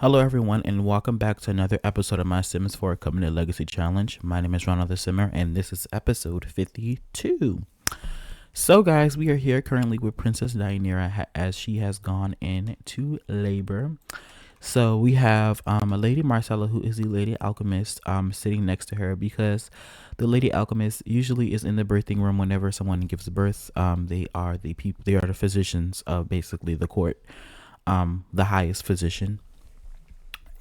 Hello, everyone, and welcome back to another episode of my Sims 4 Covenant Legacy Challenge. My name is Ronald the Simmer, and this is episode 52. So, guys, we are here currently with Princess Dianira as she has gone into labor. So, we have a Lady Marcella, who is the Lady Alchemist, sitting next to her because the Lady Alchemist usually is in the birthing room whenever someone gives birth. They are the people, they are the physicians of basically the court, the highest physician.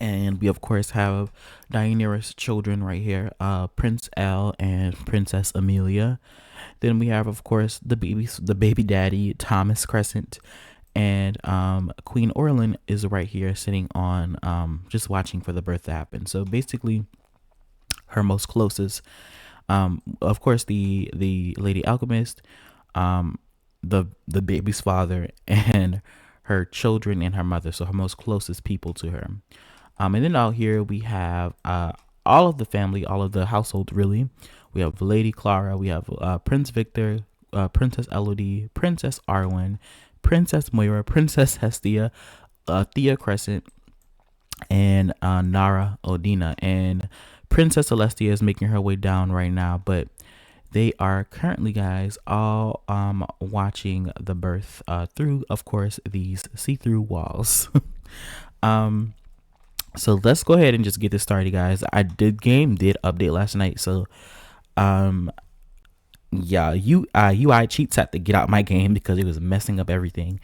And we of course have Dianira's children right here, Prince Al and Princess Amelia. Then we have of course the baby daddy Thomas Crescent, and Queen Orlin is right here sitting on just watching for the birth to happen. So basically, her most closest, of course the Lady Alchemist, the baby's father, and her children and her mother. So her most closest people to her. And then out here we have all of the family, all of the household, really. We have Lady Clara, we have Prince Victor, Princess Elodie, Princess Arwen, Princess Moira, Princess Hestia, Thea Crescent, and Nara Odina. And Princess Celestia is making her way down right now, but they are currently, guys, all watching the birth through, of course, these see-through walls. um so let's go ahead and just get this started, guys. Game did update last night, so um yeah, UI cheats had to get out my game because it was messing up everything.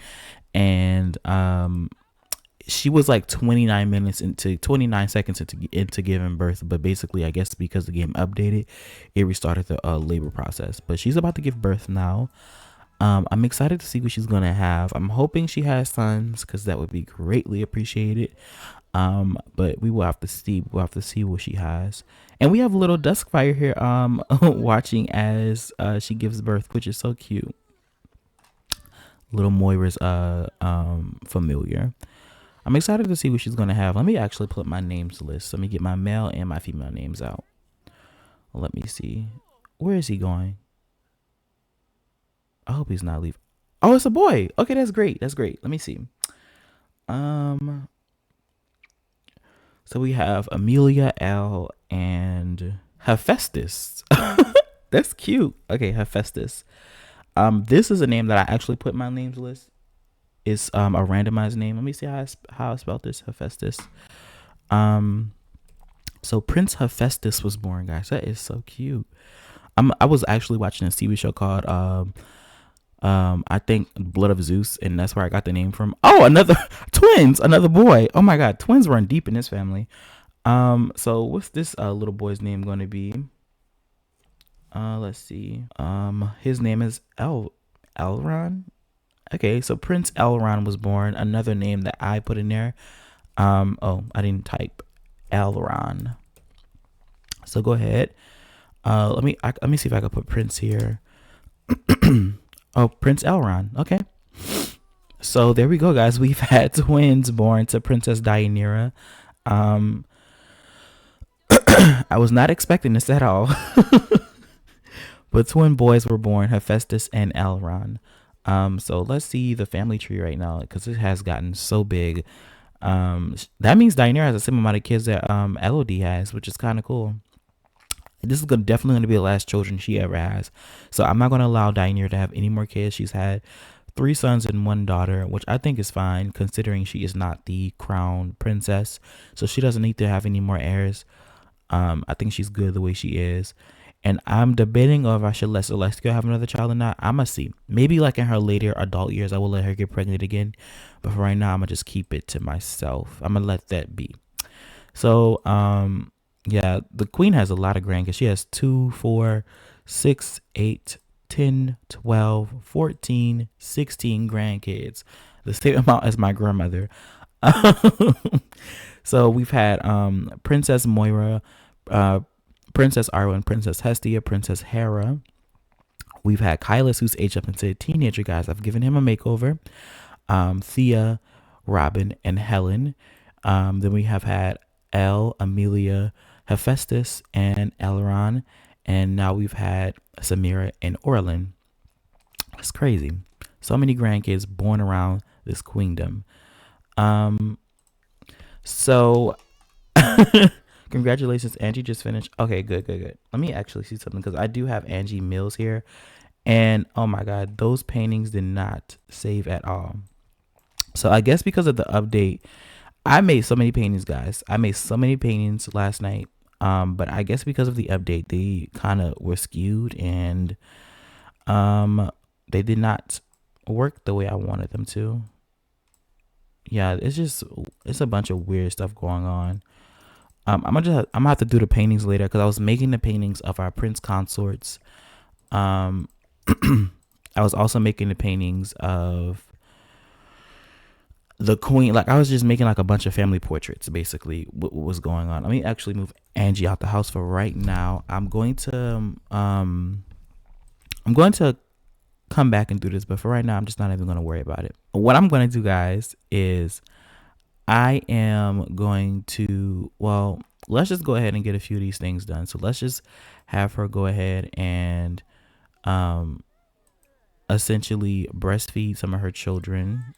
And she was like 29 seconds into giving birth, but basically I guess because the game updated, it restarted the labor process. But she's about to give birth now. I'm excited to see what she's gonna have. I'm hoping she has sons because that would be greatly appreciated. But we will have to see. We'll have to see what she has. And we have a little Duskfire here, watching as she gives birth, which is so cute. Little Moira's familiar. I'm excited to see what she's gonna have. Let me actually put my names list. Let me get my male and my female names out. Let me see. Where is he going? I hope he's not leaving. Oh, it's a boy. Okay, that's great. That's great. Let me see. Um, so we have Amelia, L, and Hephaestus. That's cute. Okay, Hephaestus. This is a name that I actually put in my names list. It's a randomized name. Let me see how I spelled this. Hephaestus. So Prince Hephaestus was born, guys. That is so cute. I was actually watching a TV show called I think Blood of Zeus, and that's where I got the name from. Oh, another twins, another boy. Oh my god, twins run deep in this family. So what's this little boy's name going to be? Let's see. His name is Elron. Okay, so Prince Elron was born. Another name that I put in there. Oh, I didn't type Elron. So go ahead. Let me see if I can put Prince here. Oh, Prince Elron. Okay. So there we go, guys. We've had twins born to Princess Dianira. I was not expecting this at all. But twin boys were born, Hephaestus and Elron. So let's see the family tree right now because it has gotten so big. That means Dianira has the same amount of kids that Elodie has, which is kind of cool. This is definitely going to be the last children she ever has. So I'm not going to allow Dianira to have any more kids. She's had 3 sons and 1 daughter, which I think is fine considering she is not the crown princess. So she doesn't need to have any more heirs. I think she's good the way she is. And I'm debating if I should let Celestia have another child or not. I'm going to see. Maybe like in her later adult years, I will let her get pregnant again. But for right now, I'm going to just keep it to myself. I'm going to let that be. So, yeah, the queen has a lot of grandkids. She has 2, 4, 6, 8, 10, 12, 14, 16 grandkids. The same amount as my grandmother. So we've had Princess Moira, Princess Arwen, Princess Hestia, Princess Hera. We've had Kylus, who's aged up into a teenager, guys. I've given him a makeover. Thea, Robin, and Helen. Then we have had Elle, Amelia, Hephaestus, and Elron. And now we've had Samira and Orlin. It's crazy. So many grandkids born around this queendom. So, congratulations, Angie just finished. Okay, good, good, good. Let me actually see something because I do have Angie Mills here, and oh my God, those paintings did not save at all. So I guess because of the update, I made so many paintings, guys. I made so many paintings last night. But I guess because of the update, they kind of were skewed and um, they did not work the way I wanted them to. Yeah, it's a bunch of weird stuff going on. I'm gonna have to do the paintings later because I was making the paintings of our prince consorts. Um, I was also making the paintings of the queen. Like I was just making like a bunch of family portraits. Basically, what was going on. Let me actually move Angie out the house for right now. I'm going to come back and do this, but for right now, I'm just not even going to worry about it. What I'm going to do, guys, is I am going to, well, let's just go ahead and get a few of these things done. So let's just have her go ahead and um, essentially breastfeed some of her children.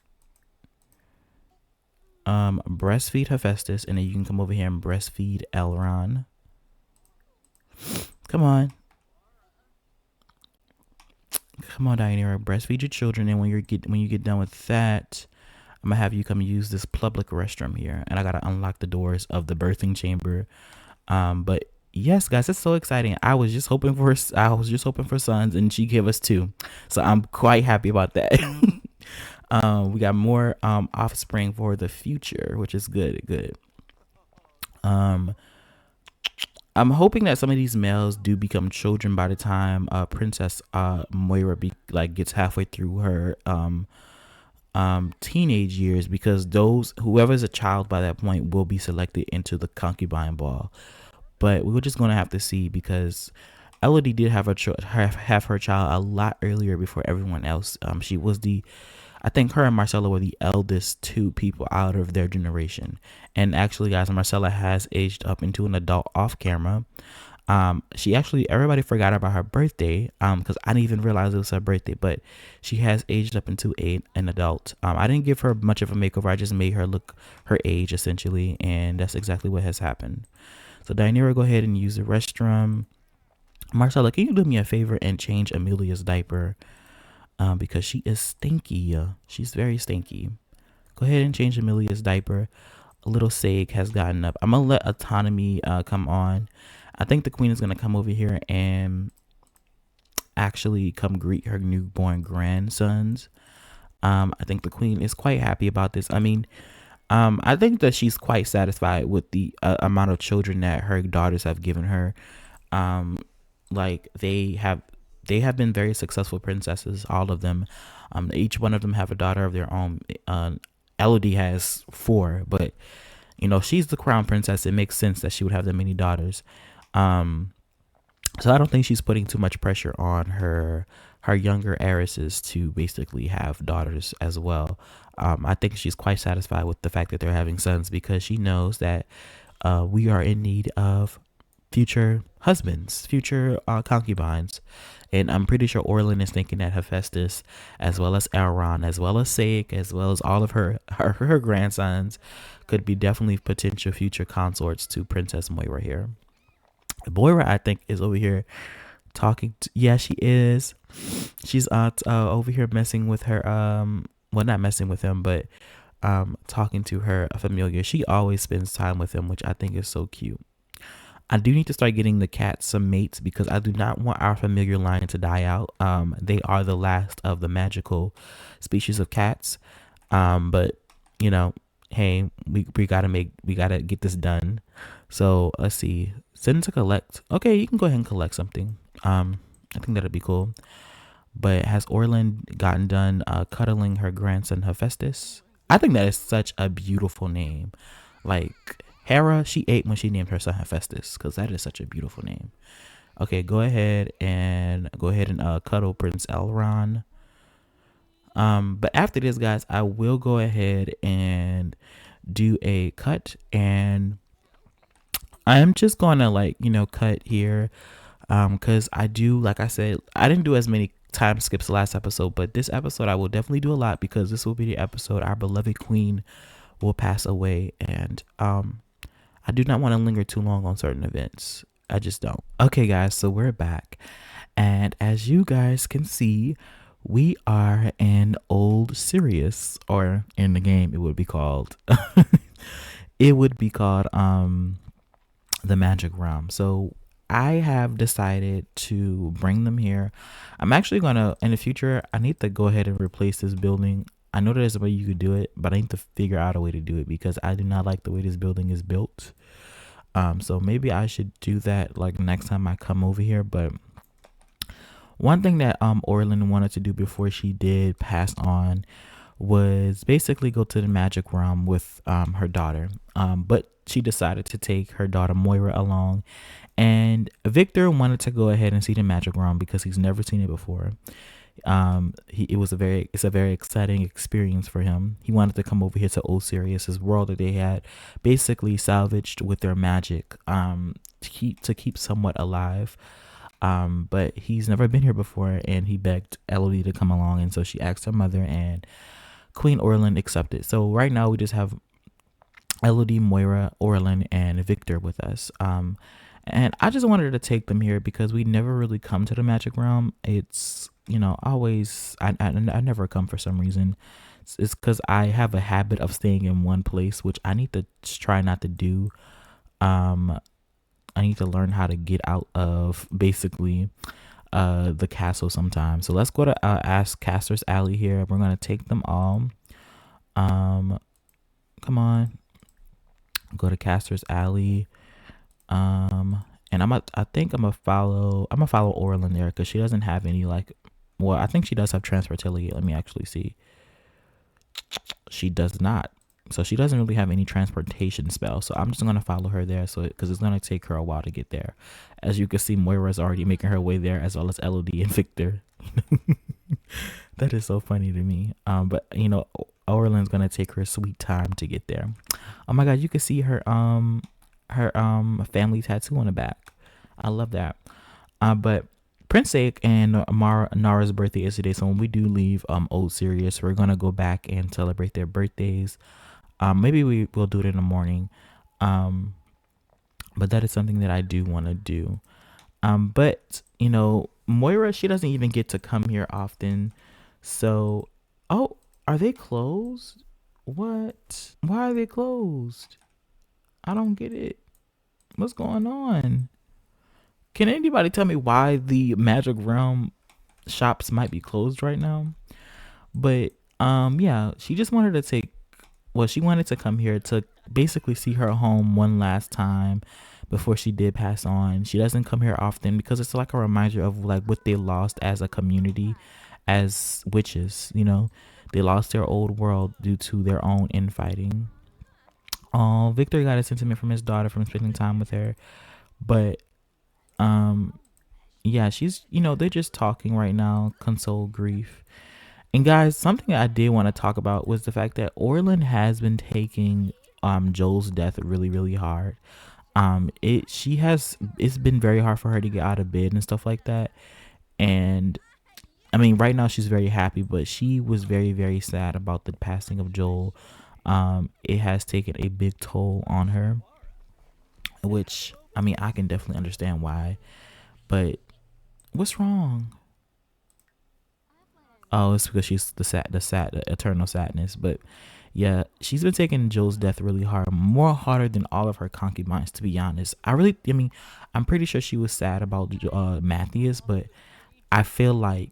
Breastfeed Hephaestus, and then you can come over here and breastfeed Elron. Come on. Come on, Diana, breastfeed your children, and when you get done with that, I'm gonna have you come use this public restroom here, and I gotta unlock the doors of the birthing chamber. But yes, guys, it's so exciting. I was just hoping for sons, and she gave us two, so I'm quite happy about that. We got more offspring for the future, which is good. Um, I'm hoping that some of these males do become children by the time Princess Moira gets halfway through her teenage years, because whoever's a child by that point will be selected into the concubine ball. But we were just gonna have to see, because Elodie did have have her child a lot earlier before everyone else. I think her and Marcella were the eldest two people out of their generation. And actually, guys, Marcella has aged up into an adult off camera. Everybody forgot about her birthday because I didn't even realize it was her birthday, but she has aged up into an adult. I didn't give her much of a makeover. I just made her look her age, essentially, and that's exactly what has happened. So, Dianira, go ahead and use the restroom. Marcella, can you do me a favor and change Amelia's diaper? Because she is stinky. She's very stinky. Go ahead and change Amelia's diaper. A little Sag has gotten up. I'm gonna let Autonomy come on. I think the queen is gonna come over here and actually come greet her newborn grandsons. I think the queen is quite happy about this. I mean, I think that she's quite satisfied with the amount of children that her daughters have given her. Like they have been very successful princesses, all of them. Each one of them have a daughter of their own. Elodie has 4, but she's the crown princess. It makes sense that she would have that many daughters. So I don't think she's putting too much pressure on her younger heiresses to basically have daughters as well. I think she's quite satisfied with the fact that they're having sons, because she knows that we are in need of future husbands, future concubines. And I'm pretty sure Orlin is thinking that Hephaestus, as well as Elron, as well as Sag, as well as all of her grandsons, could be definitely potential future consorts to Princess Moira here. Moira, I think, is over here talking to, yeah, she is. She's over here messing with her, well, not messing with him, but talking to her familiar. She always spends time with him, which I think is so cute. I do need to start getting the cats some mates, because I do not want our familiar line to die out. They are the last of the magical species of cats. But hey, we gotta get this done. So let's see. Send to collect. Okay, you can go ahead and collect something. I think that'd be cool. But has Orlin gotten done cuddling her grandson Hephaestus? I think that is such a beautiful name. Like, Hera, she ate when she named her son Hephaestus, because that is such a beautiful name. Okay, go ahead and cuddle Prince Elron. But after this, guys, I will go ahead and do a cut, and I am just gonna cut here, because I do, like I said, I didn't do as many time skips last episode, but this episode I will definitely do a lot, because this will be the episode our beloved queen will pass away, and I do not want to linger too long on certain events. I just don't. Okay, guys, so we're back. And as you guys can see, we are in old Sirius, or in the game, it would be called. It would be called the Magic Realm. So I have decided to bring them here. I'm actually gonna in the future. I need to go ahead and replace this building. I know there's a way you could do it, but I need to figure out a way to do it because I do not like the way this building is built. So maybe I should do that like next time I come over here. But one thing that Orlin wanted to do before she did pass on was basically go to the magic realm with her daughter. But she decided to take her daughter Moira along, and Victor wanted to go ahead and see the magic realm because he's never seen it before. It's a very exciting experience for him. He wanted to come over here to Old Sirius's world that they had basically salvaged with their magic to keep somewhat alive. But he's never been here before, and he begged Elodie to come along, and so she asked her mother, and Queen Orlin accepted. So right now we just have Elodie, Moira, Orlin, and Victor with us. And I just wanted to take them here because we never really come to the magic realm. It's, always, I never come for some reason. It's because I have a habit of staying in one place, which I need to try not to do. I need to learn how to get out of basically the castle sometime. So let's go to Ask Caster's Alley here. We're gonna take them all. Come on, go to Caster's Alley. And I think I'm gonna follow Orlin there because she doesn't have any well, I think she does have transportability. Let me actually see. She does not. So she doesn't really have any transportation spell. So I'm just gonna follow her there. So because it's gonna take her a while to get there. As you can see, Moira's already making her way there, as well as Elodie and Victor. That is so funny to me. But Orlin's gonna take her sweet time to get there. Oh my god, you can see her family tattoo on the back. I love that. But Prince Aik and Nara's birthday is today, so when we do leave Old Sirius, we're gonna go back and celebrate their birthdays. Maybe we will do it in the morning. But that is something that I do want to do. But Moira, she doesn't even get to come here often. So, oh, are they closed? What? Why are they closed? I don't get it. What's going on? Can anybody tell me why the Magic Realm shops might be closed right now? But yeah, she just wanted to she wanted to come here to basically see her home one last time before she did pass on. She doesn't come here often because it's like a reminder of like what they lost as a community, as witches. They lost their old world due to their own infighting. Oh, Victor got a sentiment from his daughter from spending time with her. But yeah, she's they're just talking right now, console grief. And guys, something I did want to talk about was the fact that Orlin has been taking Joel's death really, really hard. It's been very hard for her to get out of bed and stuff like that. And I mean, right now she's very happy, but she was very, very sad about the passing of Joel. It has taken a big toll on her, which I mean, I can definitely understand why. But what's wrong? Oh, it's because she's the eternal sadness. But yeah, she's been taking Joel's death really hard, more harder than all of her concubines, to be honest. I mean, I'm pretty sure she was sad about Matthias, but I feel like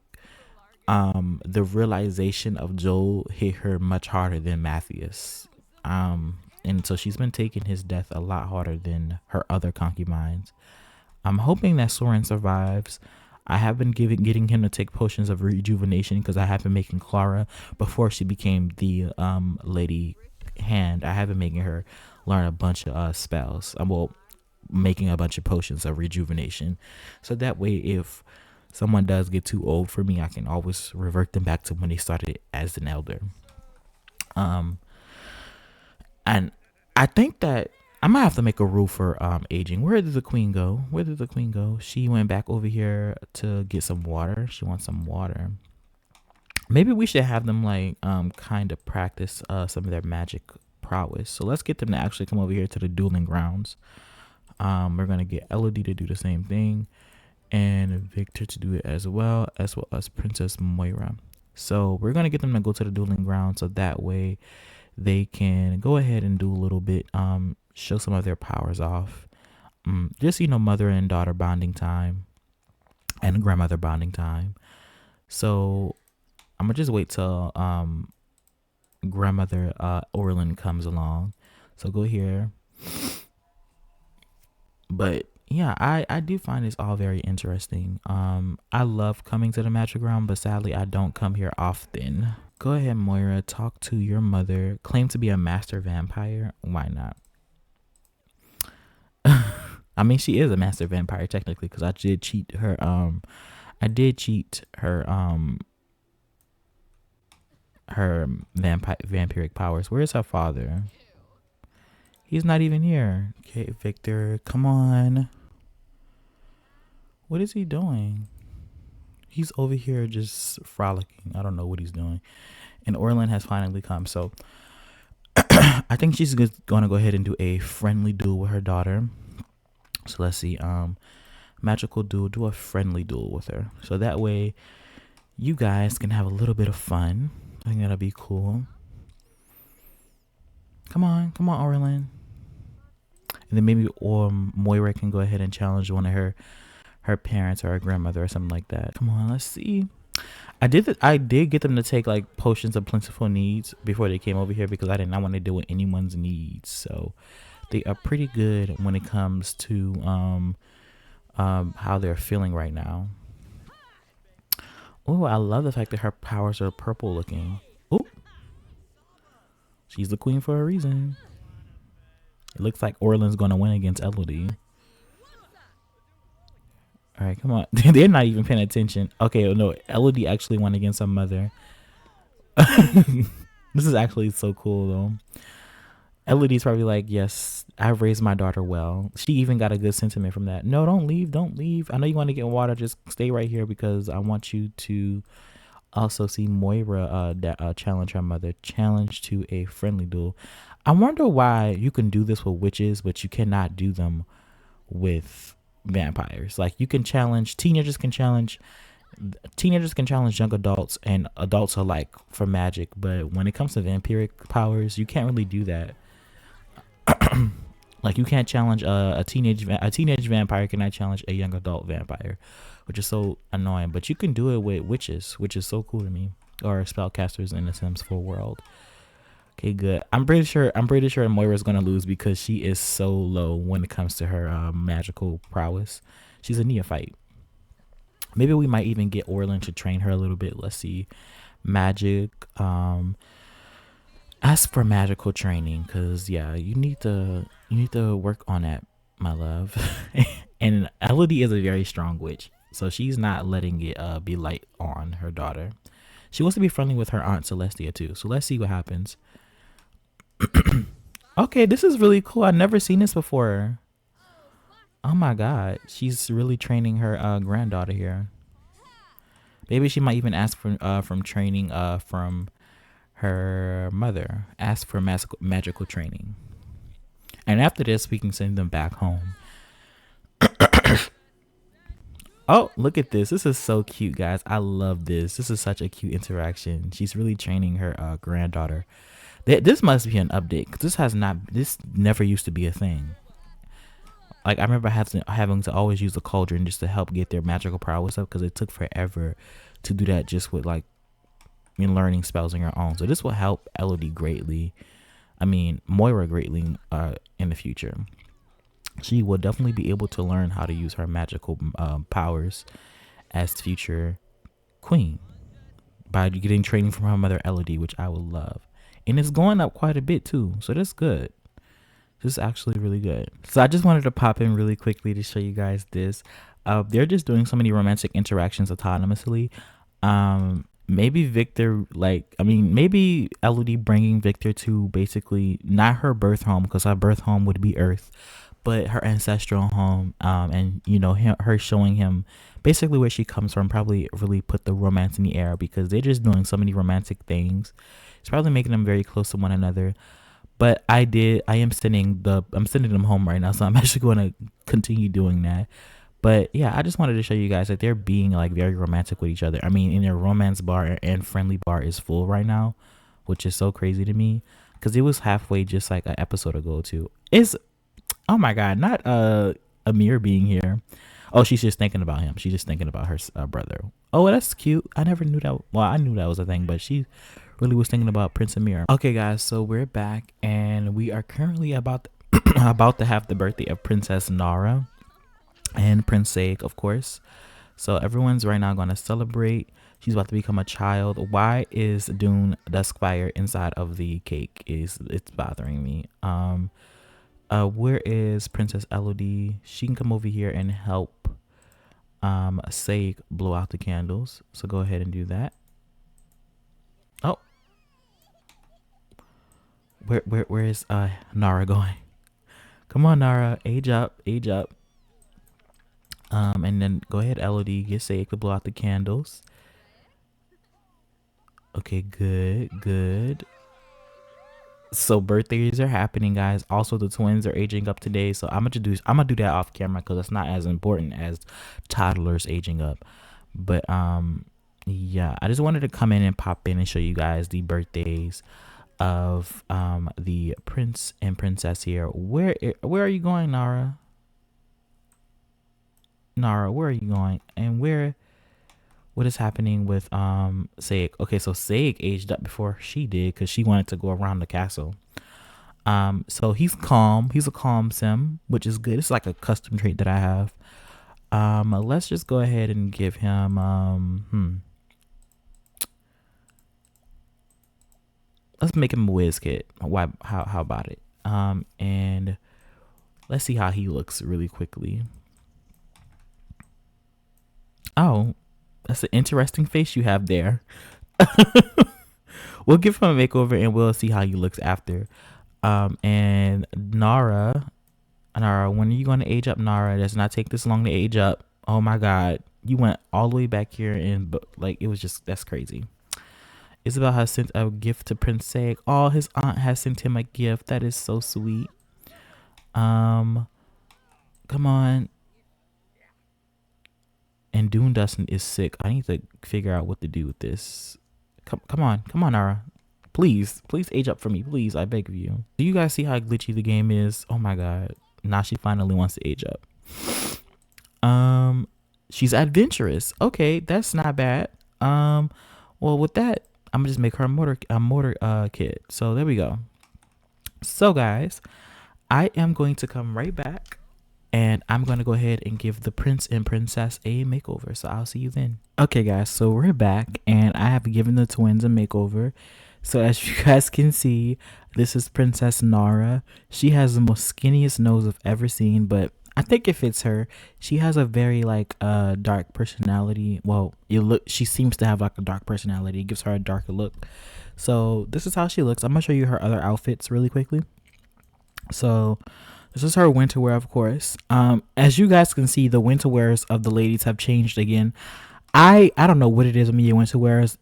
the realization of Joel hit her much harder than Matthias. And so she's been taking his death a lot harder than her other concubines. I'm hoping that Soren survives. I have been getting him to take potions of rejuvenation because I have been making Clara, before she became the Lady Hand, I have been making her learn a bunch of spells. Well, making a bunch of potions of rejuvenation, so that way if someone does get too old for me, I can always revert them back to when they started as an elder. And I think that I might have to make a rule for aging. Where did the queen go? She went back over here to get some water. She wants some water. Maybe we should have them like kind of practice some of their magic prowess. So let's get them to actually come over here to the dueling grounds. We're gonna get Elodie to do the same thing, and Victor to do it as well as Princess Moira. So we're gonna get them to go to the dueling grounds, so that way they can go ahead and do a little bit, show some of their powers off. Just, mother and daughter bonding time and grandmother bonding time. So I'm gonna just wait till grandmother Orlin comes along. So go here. But yeah, I do find this all very interesting. I love coming to the magic ground, but sadly I don't come here often. Go ahead, Moira, talk to your mother. Claim to be a master vampire. Why not? I mean, she is a master vampire technically, because I did cheat her. Her vampiric powers. Where's her father? He's not even here. Okay, Victor, come on. What is he doing? He's over here just frolicking. I don't know what he's doing. And Orlin has finally come. So I think she's going to go ahead and do a friendly duel with her daughter. So let's see. Magical duel. Do a friendly duel with her. So that way you guys can have a little bit of fun. I think that'll be cool. Come on, Orlin. And then maybe Moira can go ahead and challenge one of her parents or her grandmother or something like that. Come on, let's see. I did get them to take like potions of plentiful needs before they came over here, because I did not want to deal with anyone's needs. So they are pretty good when it comes to how they're feeling right now. Oh, I love the fact that her powers are purple looking. Oh, she's the queen for a reason. It looks like Orlin's going to win against Elodie. All right, come on. They're not even paying attention. Okay, no, Elodie actually won against her mother. This is actually so cool, though. Elodie's probably like, yes, I've raised my daughter well. She even got a good sentiment from that. No, don't leave. Don't leave. I know you want to get water. Just stay right here, because I want you to also see Moira challenge her mother. Challenge to a friendly duel. I wonder why you can do this with witches, but you cannot do them with vampires. Like, you can challenge teenagers can challenge young adults, and adults alike for magic, but when it comes to vampiric powers, you can't really do that. Like, you can't challenge a teenage vampire cannot challenge a young adult vampire, which is so annoying. But you can do it with witches, which is so cool to me, or spellcasters in the Sims 4 world. Okay, good. I'm pretty sure Moira's gonna lose, because she is so low when it comes to her magical prowess. She's a neophyte. Maybe we might even get Orlin to train her a little bit. Let's see. Magic. Ask for magical training, because yeah, you need to work on that, my love. And Elodie is a very strong witch, so she's not letting it be light on her daughter. She wants to be friendly with her aunt Celestia too. So let's see what happens. Okay, this is really cool. I've never seen this before. Oh my god, she's really training her granddaughter here. Maybe she might even ask for from training from her mother. Ask for magical training, and after this we can send them back home. Oh, look at this. This is so cute, guys. I love this. This is such a cute interaction. She's really training her granddaughter. This must be an update, because this never used to be a thing. Like, I remember having to always use the cauldron just to help get their magical prowess up, because it took forever to do that just with like learning spells on your own. So this will help Elodie greatly. I mean, Moira greatly in the future. She will definitely be able to learn how to use her magical powers as future queen by getting training from her mother Elodie, which I will love. And it's going up quite a bit too, so that's good. This is actually really good. So I just wanted to pop in really quickly to show you guys this. They're just doing so many romantic interactions autonomously. Maybe Victor, maybe Elodie bringing Victor to basically not her birth home, because her birth home would be Earth, but her ancestral home, and her showing him basically where she comes from, probably really put the romance in the air, because they're just doing so many romantic things. It's probably making them very close to one another. But I'm sending them home right now, so I'm actually going to continue doing that. But yeah, I just wanted to show you guys that they're being like very romantic with each other. I mean, in their romance bar and friendly bar is full right now, which is so crazy to me because it was halfway just like an episode ago too. It's oh my god, not Amir being here. Oh, she's just thinking about him. She's just thinking about her brother. Oh, that's cute. I never knew that. Well, I knew that was a thing, but she really was thinking about Prince Amir. Okay, guys, so we're back and we are currently about about to have the birthday of Princess Nara and Prince Saik, of course. So everyone's right now going to celebrate. She's about to become a child. Why is Dune Duskfire inside of the cake? It's bothering me. Where is Princess Elodie? She can come over here and help Saik blow out the candles. So go ahead and do that. Oh, where is Nara going? Come on, Nara, age up, age up. And then go ahead, Elodie, get Saik to blow out the candles. Okay, good, good. So birthdays are happening, guys. Also, the twins are aging up today, so I'm gonna do that off camera because it's not as important as toddlers aging up. But yeah, I just wanted to come in and pop in and show you guys the birthdays of the prince and princess here. Where are you going, Nara? Nara, where are you going? And what is happening with Saik? Okay, so Saik aged up before she did because she wanted to go around the castle. So he's calm. He's a calm sim, which is good. It's like a custom trait that I have. Let's just go ahead and give him let's make him a whiz kid. Why how about it? And let's see how he looks really quickly. Oh, that's an interesting face you have there. We'll give him a makeover and we'll see how he looks after. And Nara, when are you going to age up, Nara? It does not take this long to age up. Oh my God, you went all the way back here and like it was just that's crazy. Isabel has sent a gift to Prince Saik. Oh, his aunt has sent him a gift. That is so sweet. Come on. And Dune Dustin is sick. I need to figure out what to do with this. Come on, Nara. Please age up for me, please. I beg of you. Do you guys see how glitchy the game is? Oh my God. Now she finally wants to age up. She's adventurous. Okay, that's not bad. Well, with that, I'm gonna just make her a mortar kid. So there we go. So guys, I am going to come right back. And I'm going to go ahead and give the prince and princess a makeover. So I'll see you then. Okay, guys. So we're back. And I have given the twins a makeover. So as you guys can see, this is Princess Nara. She has the most skinniest nose I've ever seen. But I think it fits her. She has a very like dark personality. Well, she seems to have like a dark personality. It gives her a darker look. So this is how she looks. I'm going to show you her other outfits really quickly. So this is her winter wear, of course. As you guys can see, the winter wears of the ladies have changed again. I don't know what it is with me winter wears.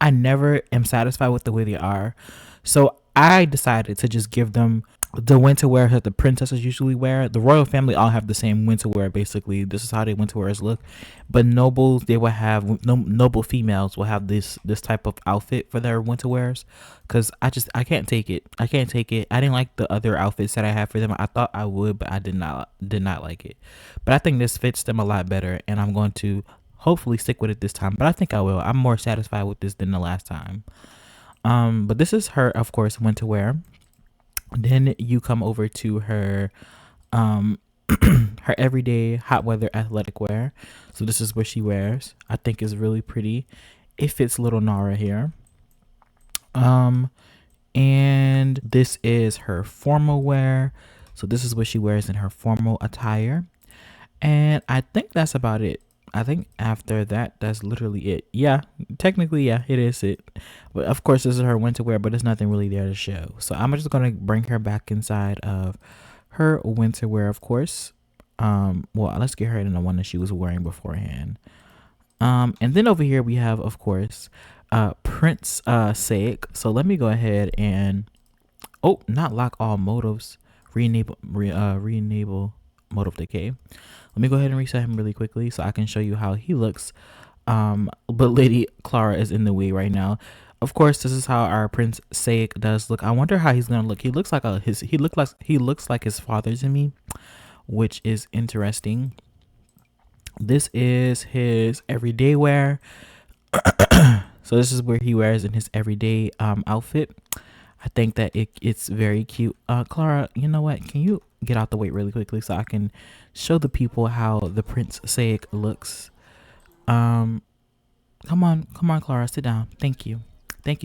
I never am satisfied with the way they are. So I decided to just give them the winter wear that the princesses usually wear. The royal family all have the same winter wear, basically. This is how their winter wears look. But nobles, they will have, noble females will have this type of outfit for their winter wears. Because I can't take it. I can't take it. I didn't like the other outfits that I had for them. I thought I would, but I did not like it. But I think this fits them a lot better. And I'm going to hopefully stick with it this time. But I think I will. I'm more satisfied with this than the last time. But this is her, of course, winter wear. Then you come over to her her everyday hot weather athletic wear. So this is what she wears. I think is really pretty. It fits little Nara here. And this is her formal wear. So this is what she wears in her formal attire. And I think that's about it. I think after that, that's literally it. Yeah, technically, yeah, it is it. But of course, this is her winter wear, but there's nothing really there to show. So I'm just going to bring her back inside of her winter wear, of course. Well, let's get her in the one that she was wearing beforehand. And then over here we have, of course, Prince Saik. So let me go ahead and Oh, not lock all motives. Re-enable motive decay. Let me go ahead and reset him really quickly so I can show you how he looks. But Lady Clara is in the way right now. Of course, this is how our Prince Saik does look. I wonder how he's gonna look. He looks like he looks like his father to me, which is interesting. This is his everyday wear. So this is where he wears in his everyday outfit. I think that it's very cute. Clara, you know what? Can you get out the way really quickly so I can show the people how the Prince Saik looks? Um, come on, Clara, sit down. Thank you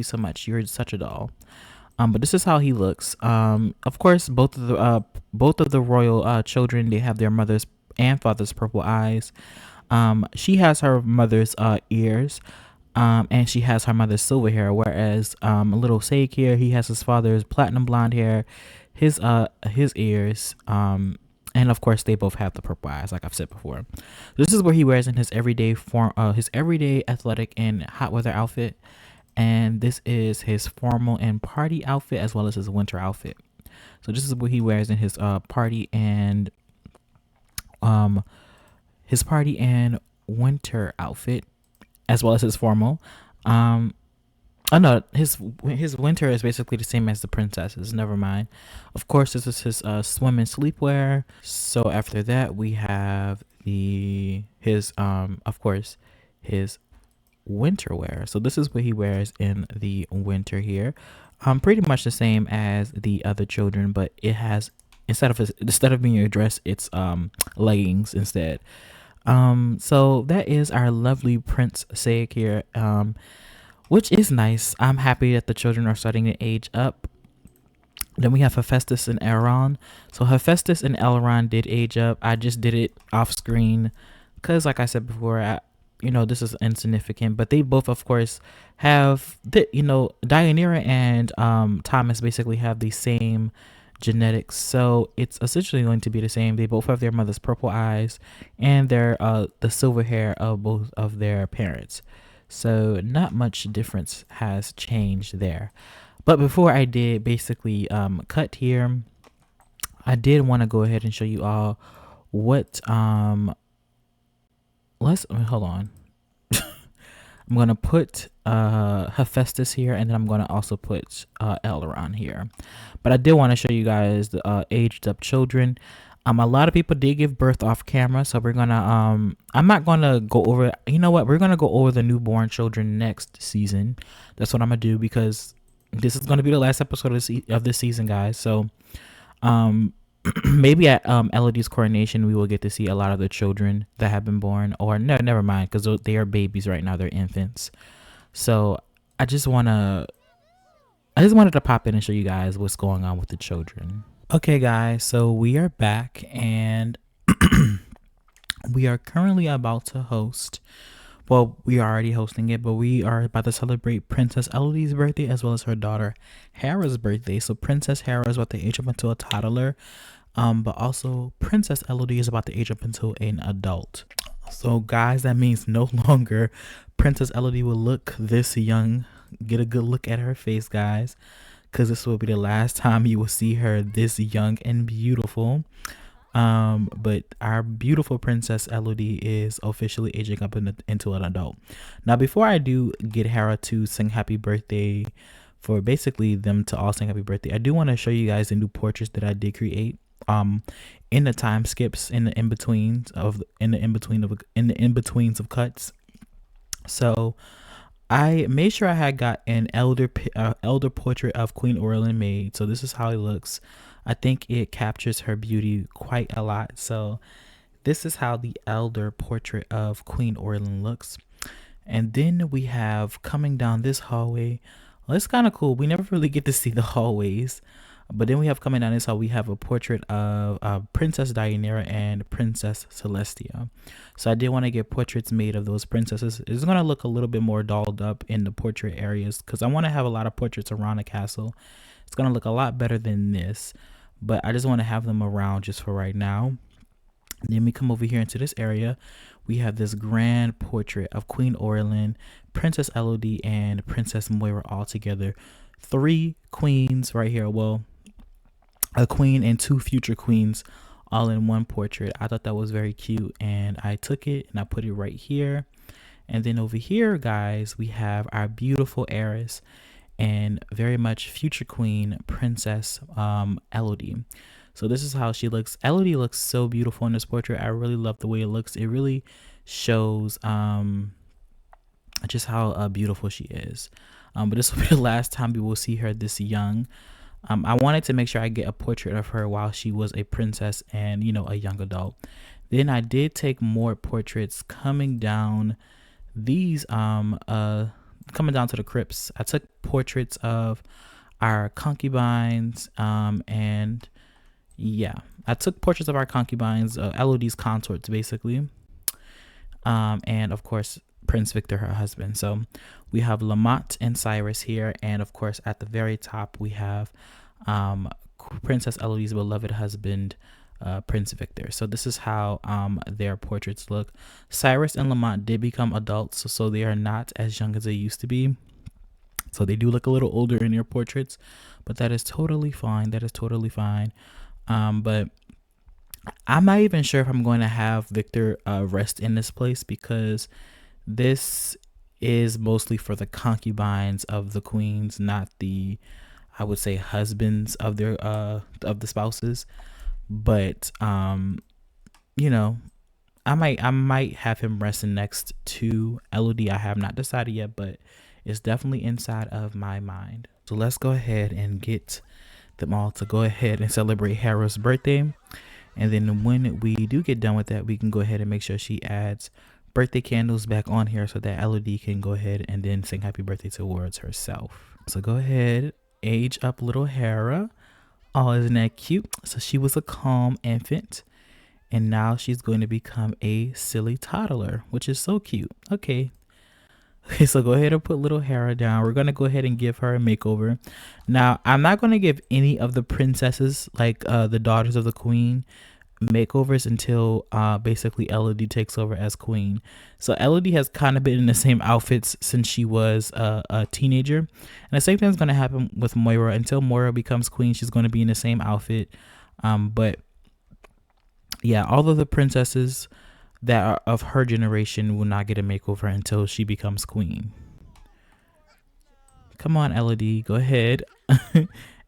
so much. You're such a doll. But this is how he looks. Of course, both of the royal children, they have their mother's and father's purple eyes. She has her mother's ears. And she has her mother's silver hair, whereas little Saik here, he has his father's platinum blonde hair, his ears, and of course they both have the purple eyes, like I've said before. This is where he wears in his everyday form, his everyday athletic and hot weather outfit, and this is his formal and party outfit as well as his winter outfit. So this is what he wears in his party and winter outfit as well as his formal. Oh no, his winter is basically the same as the princess's. Never mind. Of course, this is his swim and sleepwear. So after that, we have his of course his winter wear. So this is what he wears in the winter here. Pretty much the same as the other children, but it has instead of being a dress, it's leggings instead. So that is our lovely Prince Saik here, which is nice. I'm happy that the children are starting to age up. Then we have Hephaestus and Elrond. So Hephaestus and Elrond did age up. I just did it off screen because, like I said before, this is insignificant. But they both, of course, have Deianira and Thomas basically have the same genetics, so it's essentially going to be the same. They both have their mother's purple eyes and their the silver hair of both of their parents, so not much difference has changed there. But before I did basically cut here, I did want to go ahead and show you all what hold on. I'm going to put Hephaestus here, and then I'm going to also put Elrond here. But I did want to show you guys the aged up children. A lot of people did give birth off camera, so we're going to, I'm not going to go over, you know what, we're going to go over the newborn children next season. That's what I'm going to do because this is going to be the last episode of this season, guys. So, maybe at Elodie's coronation we will get to see a lot of the children that have been born, or no, never mind, because they are babies right now, they're infants. So I just wanted to pop in and show you guys what's going on with the children. Okay guys, so we are back and we are currently about to host, well, we are already hosting it, but we are about to celebrate Princess Elodie's birthday as well as her daughter Hera's birthday. So Princess Hera is about to age up into a toddler, but also Princess Elodie is about to age up into an adult. So guys, that means no longer Princess Elodie will look this young. Get a good look at her face, guys, because this will be the last time you will see her this young and beautiful. But our beautiful Princess Elodie is officially aging up into an adult. Now, before I do get Hera to sing happy birthday, for basically them to all sing happy birthday, I do want to show you guys the new portraits that I did create. In the time skips, in the in-betweens of cuts. So I made sure I had got an elder portrait of Queen Orlin made. So this is how it looks. I think it captures her beauty quite a lot. So this is how the elder portrait of Queen Orlin looks. And then we have coming down this hallway. Well, it's kind of cool. We never really get to see the hallways. But then we have coming down this hall, we have a portrait of Princess Deianira and Princess Celestia. So I did want to get portraits made of those princesses. It's going to look a little bit more dolled up in the portrait areas because I want to have a lot of portraits around the castle. It's going to look a lot better than this, but I just want to have them around just for right now. Then we come over here into this area. We have this grand portrait of Queen Orlin, Princess Elodie, and Princess Moira all together. three queens right here. Well, a queen and two future queens all in one portrait. I thought that was very cute, and I took it and I put it right here. And then over here, guys, we have our beautiful heiress and very much future queen, Princess Elodie. So this is how she looks. Elodie looks so beautiful in this portrait. I really love the way it looks. It really shows just how beautiful she is. But this will be the last time we will see her this young. I wanted to make sure I get a portrait of her while she was a princess and, you know, a young adult. Then I did take more portraits coming down these coming down to the crypts. I took portraits of our concubines and yeah, I took portraits of our concubines, Elodie's consorts basically, and of course Prince Victor, her husband. So we have Lamont and Sirius here, and of course at the very top we have Princess Elodie's beloved husband, Prince Victor. So this is how their portraits look. Cyrus and Lamont did become adults, so they are not as young as they used to be. So they do look a little older in their portraits, but that is totally fine. That is totally fine. But I'm not even sure if I'm going to have Victor rest in this place, because this is mostly for the concubines of the queens, not the, I would say, husbands of their of the spouses. But you know, I might have him resting next to Elodie. I have not decided yet, but it's definitely inside of my mind. So let's go ahead and get them all to go ahead and celebrate Hera's birthday. And then when we do get done with that, we can go ahead and make sure she adds birthday candles back on here so that Elodie can go ahead and then sing happy birthday towards herself. So go ahead, age up little Hera. Oh, isn't that cute? So she was a calm infant, and now she's going to become a silly toddler, which is so cute. Okay, so go ahead and put little Hera down. We're going to go ahead and give her a makeover. Now, I'm not going to give any of the princesses, like the daughters of the queen, makeovers until basically Elodie takes over as queen. So Elodie has kind of been in the same outfits since she was a teenager, and the same thing is going to happen with Moira. Until Moira becomes queen, she's going to be in the same outfit. But yeah, all of the princesses that are of her generation will not get a makeover until she becomes queen. Come on, Elodie, go ahead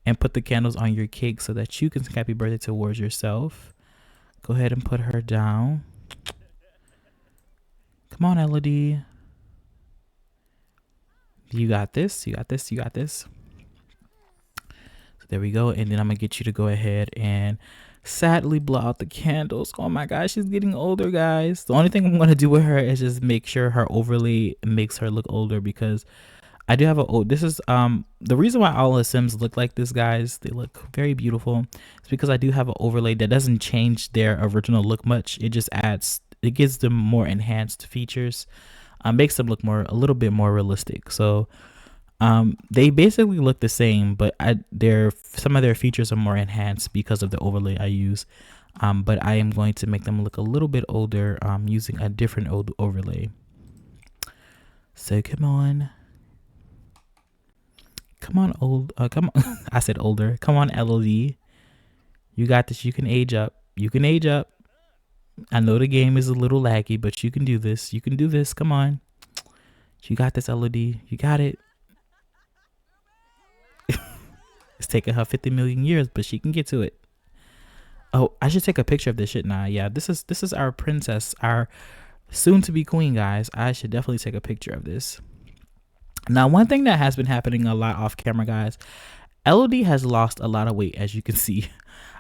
and put the candles on your cake so that you can sing happy birthday towards yourself. Go ahead and put her down. Come on, Elodie. You got this. You got this. You got this. So there we go. And then I'm going to get you to go ahead and sadly blow out the candles. Oh my gosh, she's getting older, guys. The only thing I'm going to do with her is just make sure her overlay makes her look older, because I do have this is the reason why all the Sims look like this, guys. They look very beautiful. It's because I do have an overlay that doesn't change their original look much. It just it gives them more enhanced features, makes them look a little bit more realistic. So they basically look the same, but some of their features are more enhanced because of the overlay I use. But I am going to make them look a little bit older using a different overlay. So come on. Come on, come on. I said older. Come on, Elodie. You got this. You can age up. You can age up. I know the game is a little laggy, but you can do this. You can do this. Come on. You got this, Elodie. You got it. It's taking her 50 million years, but she can get to it. Oh, I should take a picture of this shit now. Yeah, this is our princess, our soon-to-be queen, guys. I should definitely take a picture of this. Now, one thing that has been happening a lot off camera, guys, Elodie has lost a lot of weight, as you can see.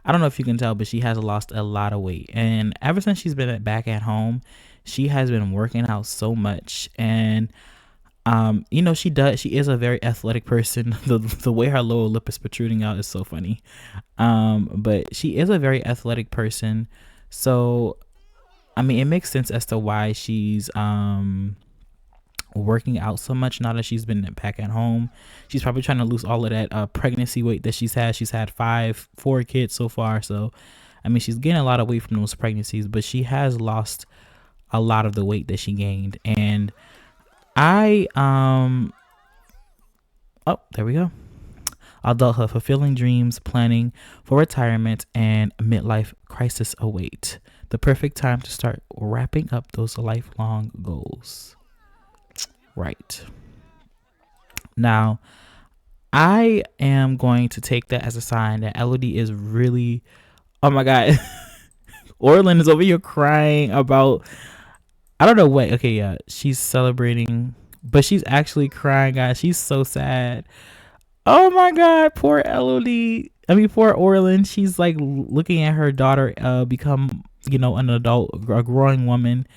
I don't know if you can tell, but she has lost a lot of weight. And ever since she's been back at home, she has been working out so much. And, you know, she is a very athletic person. The way her lower lip is protruding out is so funny. But she is a very athletic person. So, I mean, it makes sense as to why she's, working out so much now that she's been back at home. She's probably trying to lose all of that pregnancy weight that she's had. She's had 4 kids so far, so I mean, she's gaining a lot of weight from those pregnancies, but she has lost a lot of the weight that she gained. And I oh, there we go. adulthood, fulfilling dreams, planning for retirement, and midlife crisis await. The perfect time to start wrapping up those lifelong goals. Right. Now, I am going to take that as a sign that Elodie is really. Oh my God. Orlin is over here crying about. I don't know what. Okay, yeah. She's celebrating, but she's actually crying, guys. She's so sad. Oh my God. Poor Elodie. I mean, poor Orlin. She's like looking at her daughter become, an adult, a growing woman,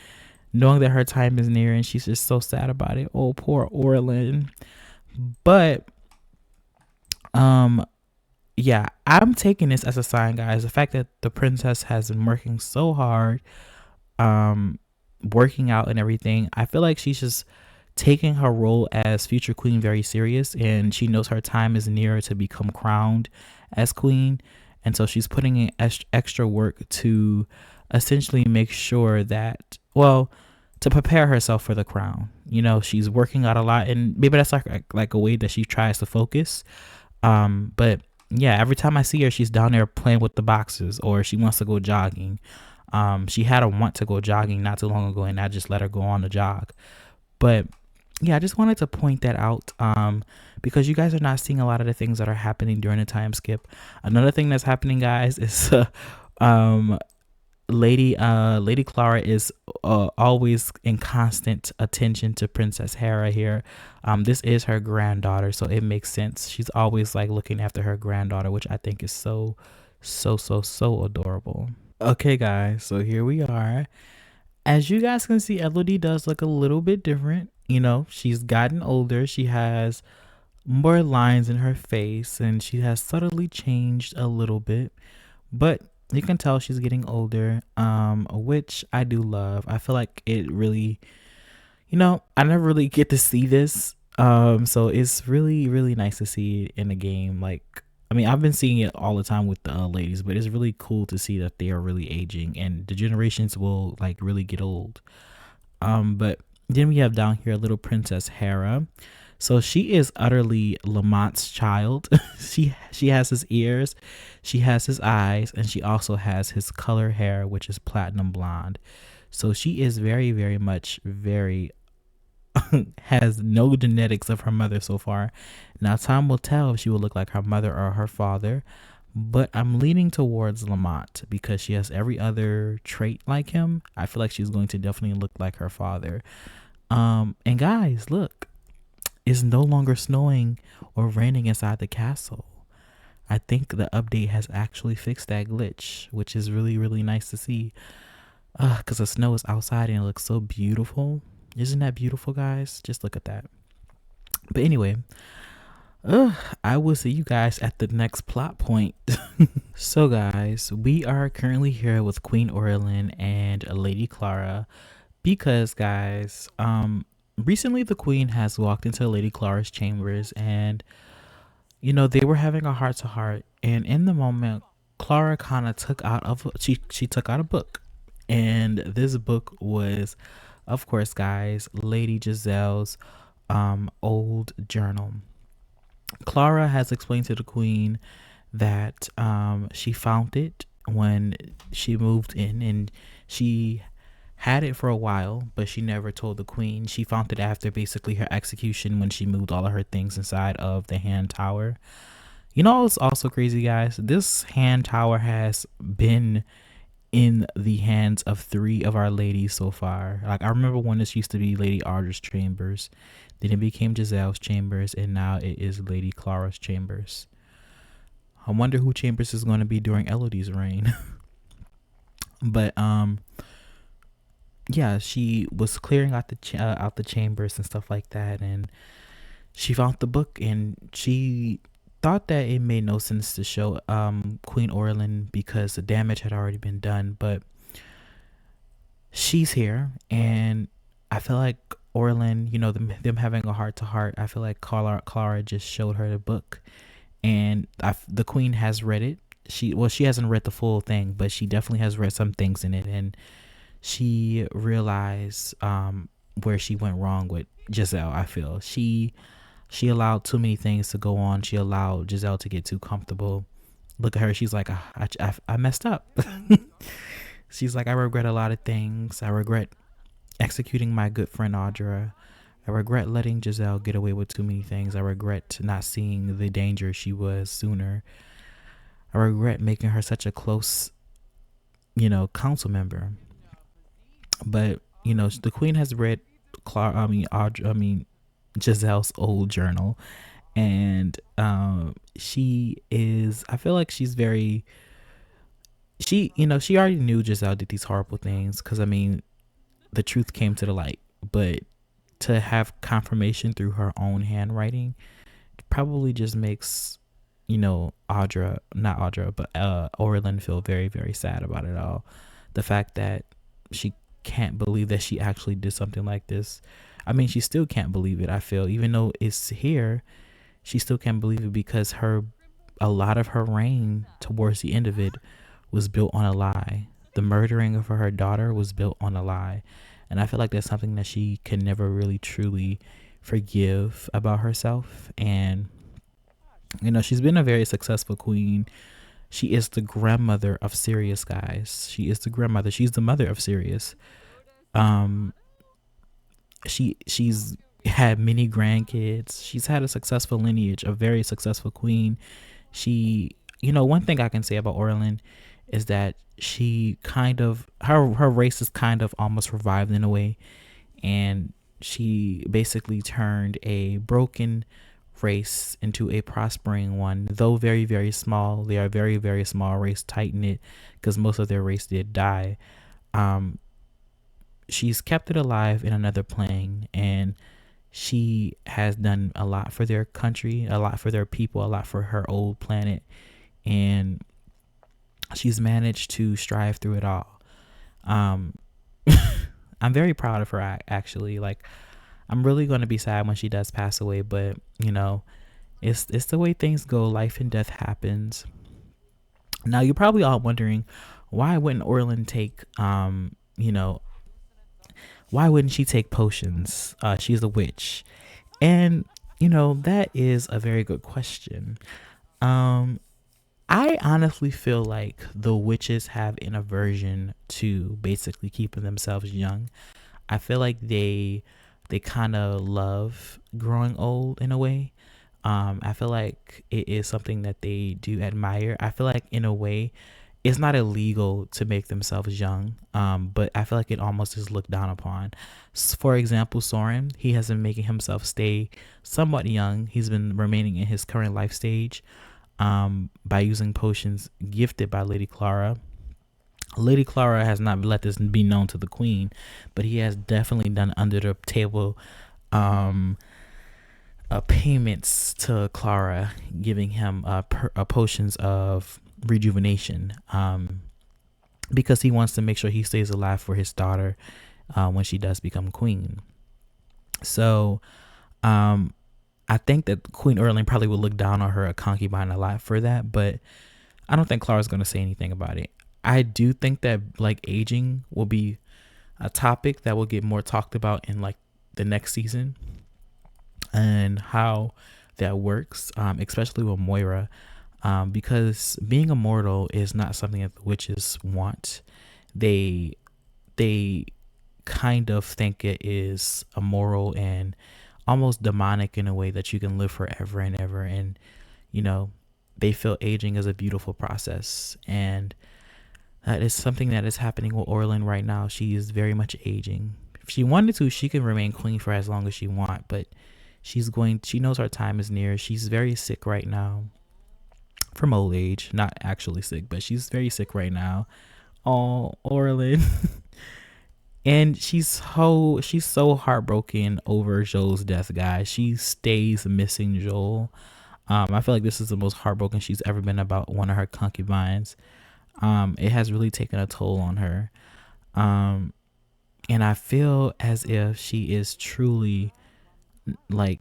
knowing that her time is near, and she's just so sad about it. Oh, poor Orlin. But um yeah, I'm taking this as a sign, guys. The fact that the princess has been working so hard, um working out and everything, I feel like she's just taking her role as future queen very serious, and she knows her time is near to become crowned as queen. And so she's putting in extra work to essentially make sure that, well, to prepare herself for the crown. She's working out a lot, and maybe that's like a way that she tries to focus. But yeah, every time I see her, she's down there playing with the boxes, or she wants to go jogging. She had a want to go jogging not too long ago, and I just let her go on the jog. But yeah, I just wanted to point that out, because you guys are not seeing a lot of the things that are happening during the time skip. Another thing that's happening, guys, is Lady Clara is always in constant attention to Princess Hera here. This is her granddaughter, so it makes sense. She's always like looking after her granddaughter, which I think is so adorable. Okay, guys, so here we are. As you guys can see, Elodie does look a little bit different. She's gotten older. She has more lines in her face, and she has subtly changed a little bit. But you can tell she's getting older, which I do love. I feel like it really, I never really get to see this. So it's really, really nice to see it in the game. Like, I mean, I've been seeing it all the time with the ladies, but it's really cool to see that they are really aging, and the generations will like really get old. But then we have down here little Princess Hera. So she is utterly Lamont's child. she has his ears, she has his eyes, and she also has his color hair, which is platinum blonde. So she is very, very much very has no genetics of her mother so far. Now time will tell if she will look like her mother or her father, but I'm leaning towards Lamont because she has every other trait like him. I feel like she's going to definitely look like her father. And guys, look. It's no longer snowing or raining inside the castle. I think the update has actually fixed that glitch, which is really, really nice to see. Because the snow is outside and it looks so beautiful. Isn't that beautiful, guys? Just look at that. But anyway, I will see you guys at the next plot point. So, guys, we are currently here with Queen Orlin and Lady Clara because, guys, recently the queen has walked into Lady Clara's chambers, and they were having a heart to heart, and in the moment Clara kind of took out she took out a book, and this book was, of course, guys, Lady Giselle's old journal. Clara has explained to the queen that she found it when she moved in, and she had it for a while, but she never told the queen. She found it after basically her execution when she moved all of her things inside of the hand tower. It's also crazy, guys. This hand tower has been in the hands of 3 of our ladies so far. Like, I remember when this used to be Lady Arder's chambers, then it became Giselle's chambers, and now it is Lady Clara's chambers. I wonder who chambers is going to be during Elodie's reign. But yeah, she was clearing out the chambers and stuff like that, and she found the book, and she thought that it made no sense to show Queen Orlin because the damage had already been done. But she's here, and I feel like Orlin, them having a heart to heart, I feel like Clara just showed her the book, and the queen has read it. She hasn't read the full thing, but she definitely has read some things in it, and she realized where she went wrong with Giselle. I feel she She allowed too many things to go on. She allowed Giselle to get too comfortable. Look at her. She's like, I messed up. She's like, I regret a lot of things. I regret executing my good friend Audra. I regret letting Giselle get away with too many things. I regret not seeing the danger she was sooner. I regret making her such a close, council member. But, the queen has read Giselle's old journal, and I feel like she's very, she already knew Giselle did these horrible things, because the truth came to the light, but to have confirmation through her own handwriting probably just makes Orlin feel very, very sad about it all. The fact that she can't believe that she actually did something like this. She still can't believe it. I feel, even though it's here, she still can't believe it, because a lot of her reign towards the end of it was built on a lie. The murdering of her daughter was built on a lie. And I feel like that's something that she can never really truly forgive about herself. And, she's been a very successful queen. She is the grandmother of Sirius, guys. She is the grandmother. She's the mother of Sirius. She's had many grandkids. She's had a successful lineage, a very successful queen. She, one thing I can say about Orlin is that she kind of, her race is kind of almost revived in a way, and she basically turned a broken race into a prospering one. Though very, very small, they are very, very small race, tight knit, because most of their race did die. She's kept it alive in another plane, and she has done a lot for their country, a lot for their people, a lot for her old planet, and she's managed to strive through it all. I'm very proud of her, actually. Like, I'm really going to be sad when she does pass away, but it's the way things go. Life and death happens. Now, you're probably all wondering, why wouldn't Orlin take why wouldn't she take potions? She's a witch. And that is a very good question. I honestly feel like the witches have an aversion to basically keeping themselves young. I feel like they kind of love growing old in a way. I feel like it is something that they do admire. I feel like in a way it's not illegal to make themselves young, but I feel like it almost is looked down upon. For example, Soren, he has been making himself stay somewhat young. He's been remaining in his current life stage by using potions gifted by Lady Clara. Lady Clara has not let this be known to the queen, but he has definitely done under the table payments to Clara, giving him potions of rejuvenation, because he wants to make sure he stays alive for his daughter when she does become queen. So I think that Queen Erling probably would look down on her concubine a lot for that, but I don't think Clara's going to say anything about it. I do think that like aging will be a topic that will get more talked about in like the next season, and how that works, especially with Moira, because being immortal is not something that the witches want. They kind of think it is immoral and almost demonic in a way that you can live forever and ever, and they feel aging is a beautiful process, and that is something that is happening with Orlin right now. She is very much aging. If she wanted to, she can remain queen for as long as she wants, but she knows her time is near. She's very sick right now from old age, not actually sick, but she's very sick right now. Oh, Orlin. And she's so heartbroken over Joel's death, guys. She stays missing Joel. I feel like this is the most heartbroken she's ever been about one of her concubines. It has really taken a toll on her. And I feel as if she is truly like,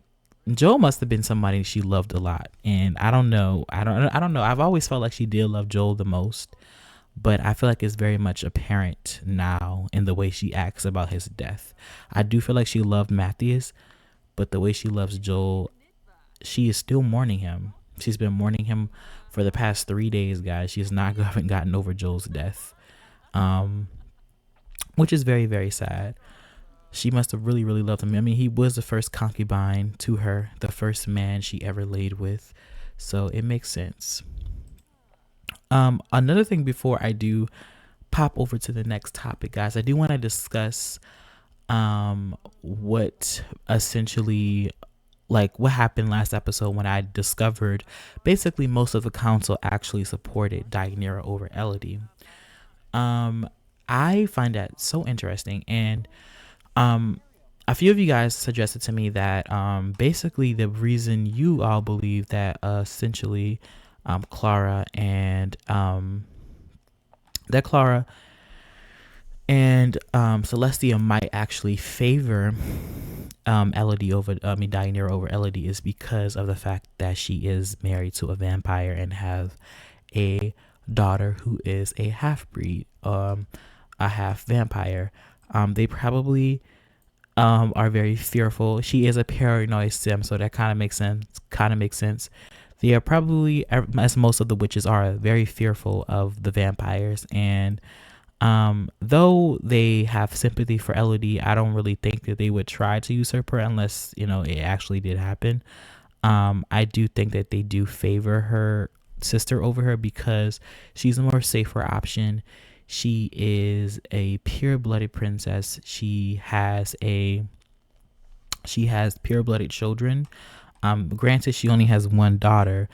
Joel must have been somebody she loved a lot. And I don't know. I've always felt like she did love Joel the most, but I feel like it's very much apparent now in the way she acts about his death. I do feel like she loved Matthias, but the way she loves Joel, she is still mourning him. She's been mourning him for the past 3 days, guys. She's not haven't gotten over Joel's death, um, which is very, very sad. She must have really, really loved him. I mean, he was the first concubine to her, the first man she ever laid with. So it makes sense. Another thing before I do pop over to the next topic, guys, I do want to discuss what essentially, like, what happened last episode when I discovered basically most of the council actually supported Deianira over Elodie. I find that so interesting, and a few of you guys suggested to me that basically the reason you all believe that essentially Clara and Celestia might actually favor Deianira over Elodie is because of the fact that she is married to a vampire and have a daughter who is a half breed, a half vampire. They probably are very fearful. She is a paranoid sim, so that kind of makes sense. They are probably, as most of the witches are, very fearful of the vampires, and though they have sympathy for Elodie, I don't really think that they would try to usurp her unless, it actually did happen. I do think that they do favor her sister over her because she's a more safer option. She is a pure-blooded princess. She has pure-blooded children. Granted, she only has one daughter,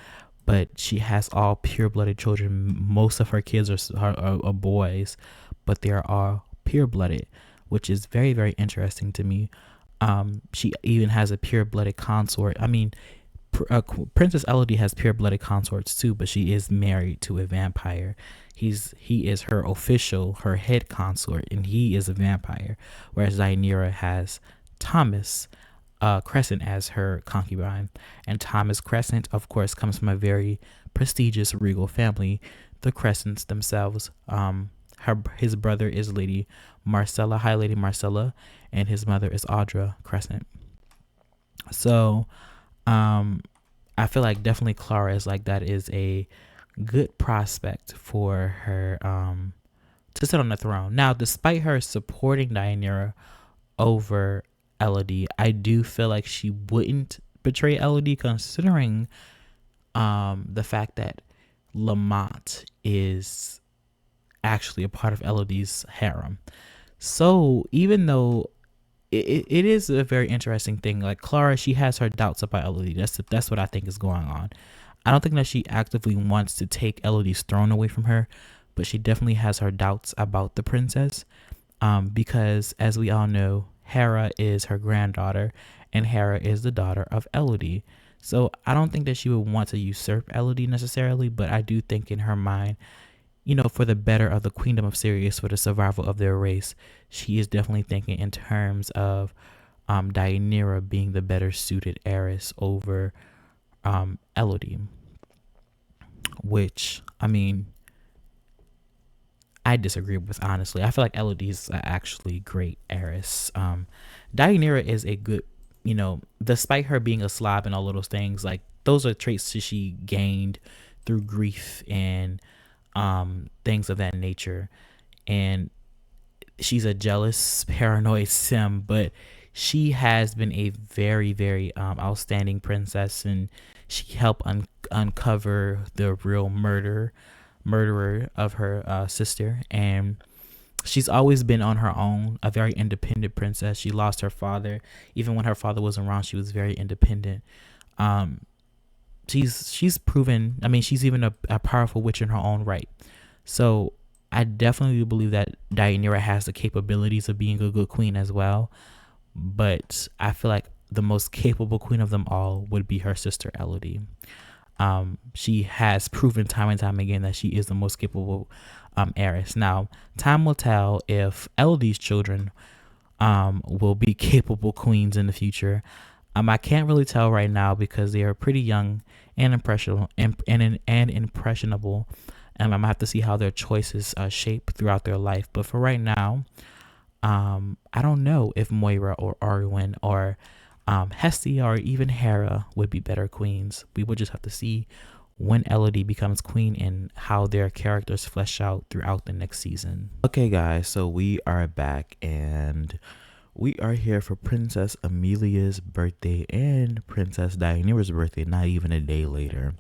but she has all pure-blooded children. Most of her kids are boys, but they are all pure-blooded, which is very, very interesting to me. She even has a pure-blooded consort. I mean, Princess Elodie has pure-blooded consorts too, but she is married to a vampire. He is her head consort, and he is a vampire, whereas Deianira has Thomas Crescent as her concubine, and Thomas Crescent, of course, comes from a very prestigious regal family, the Crescents themselves. His brother is Lady Marcella, High Lady Marcella, and his mother is Audra Crescent. So, I feel like definitely Clara is like that is a good prospect for her to sit on the throne. Now, despite her supporting Deianira over Elodie, I do feel like she wouldn't betray Elodie, considering the fact that Lamont is actually a part of Elodie's harem. So even though it is a very interesting thing, like Clara, she has her doubts about Elodie. That's what I think is going on. I don't think that she actively wants to take Elodie's throne away from her, but she definitely has her doubts about the princess, because as we all know, Hera is her granddaughter, and Hera is the daughter of Elodie. So I don't think that she would want to usurp Elodie necessarily, but I do think in her mind, for the better of the queendom of Sirius, for the survival of their race, she is definitely thinking in terms of Deianira being the better suited heiress over Elodie, which, I mean, I disagree with, honestly. I feel like Elodie's actually great heiress. Deianira is a good, despite her being a slob and all of those things, like those are traits that she gained through grief and things of that nature. And she's a jealous, paranoid sim, but she has been a very, very outstanding princess, and she helped uncover the real murderer of her sister, and she's always been on her own, a very independent princess. She lost her father. Even when her father wasn't around, she was very independent. She's proven, I mean, she's even a powerful witch in her own right. So I definitely believe that Deianira has the capabilities of being a good queen as well, but I feel like the most capable queen of them all would be her sister Elodie. She has proven time and time again that she is the most capable heiress. Now, time will tell if Elodie's children will be capable queens in the future. I can't really tell right now because they are pretty young and impressionable. I'm gonna have to see how their choices shape throughout their life. But for right now, I don't know if Moira or Arwen or Hestia or even Hera would be better queens. We would just have to see when Elodie becomes queen and how their characters flesh out throughout the next season. Okay, guys, so we are back and we are here for Princess Amelia's birthday and Princess Deianira's birthday, not even a day later.